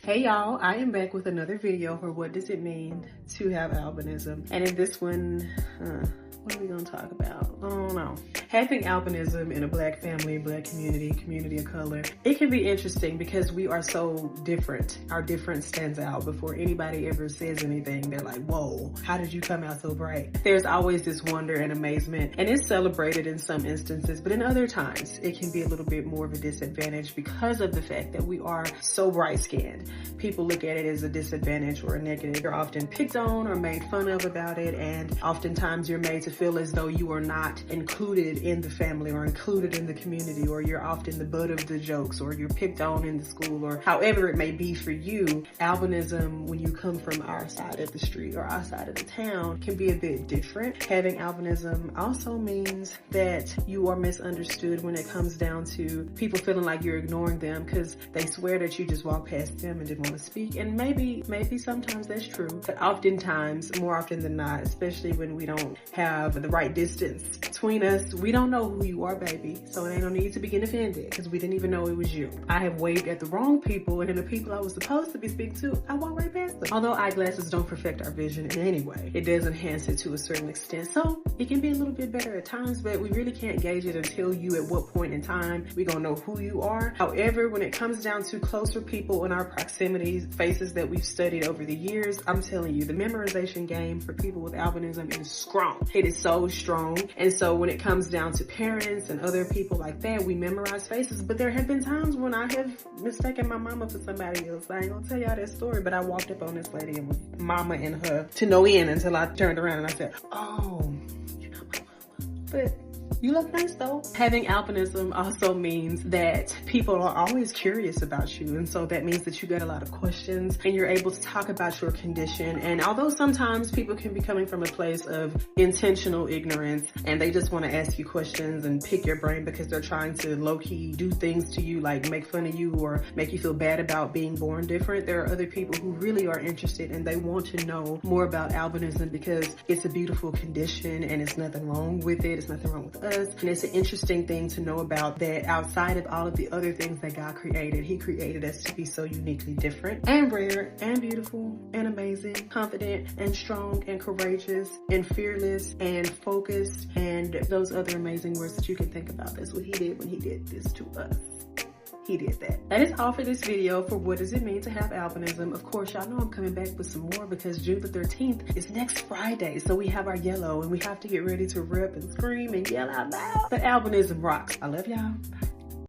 Hey y'all, I am back with another video for what does it mean to have albinism. And in this one, what are we gonna talk about? I don't know. Having albinism in a Black family, Black community of color, it can be interesting because we are so different. Our difference stands out. Before anybody ever says anything, they're like, whoa, how did you come out so bright? There's always this wonder and amazement, and it's celebrated in some instances, but in other times, it can be a little bit more of a disadvantage because of the fact that we are so bright-skinned. People look at it as a disadvantage or a negative. You're often picked on or made fun of about it, and oftentimes you're made to feel as though you are not included in the family or included in the community, or you're often the butt of the jokes, or you're picked on in the school, or however it may be for you. Albinism, when you come from our side of the street or our side of the town, can be a bit different. Having albinism also means that you are misunderstood when it comes down to people feeling like you're ignoring them because they swear that you just walked past them and didn't want to speak. And maybe sometimes that's true, but oftentimes, more often than not, especially when we don't have the right distance between us, we don't know who you are, baby. So it ain't no need to be getting offended because we didn't even know it was you. I have waved at the wrong people, and then the people I was supposed to be speaking to, I walked right past them. Although eyeglasses don't perfect our vision in any way, it does enhance it to a certain extent. So it can be a little bit better at times, but we really can't gauge it until you, at what point in time, we gonna know who you are. However, when it comes down to closer people in our proximity, faces that we've studied over the years, I'm telling you, the memorization game for people with albinism is strong. It is so strong. And so when it comes down to parents and other people like that, we memorize faces. But there have been times when I have mistaken my mama for somebody else. I ain't gonna tell y'all that story, but I walked up on this lady and was mama and her to no end until I turned around and I said, oh, you're not my mama. But you look nice though. Having albinism also means that people are always curious about you. And so that means that you get a lot of questions and you're able to talk about your condition. And although sometimes people can be coming from a place of intentional ignorance and they just want to ask you questions and pick your brain because they're trying to low-key do things to you, like make fun of you or make you feel bad about being born different, there are other people who really are interested and they want to know more about albinism because it's a beautiful condition and it's nothing wrong with it. It's nothing wrong with us. And it's an interesting thing to know about that outside of all of the other things that God created, He created us to be so uniquely different and rare and beautiful and amazing, confident and strong and courageous and fearless and focused and those other amazing words that you can think about. That's what He did when He did this to us. He did that. That is all for this video for what does it mean to have albinism. Of course, y'all know I'm coming back with some more because June the 13th is next Friday. So we have our yellow and we have to get ready to rip and scream and yell out loud. But albinism rocks. I love y'all. Bye.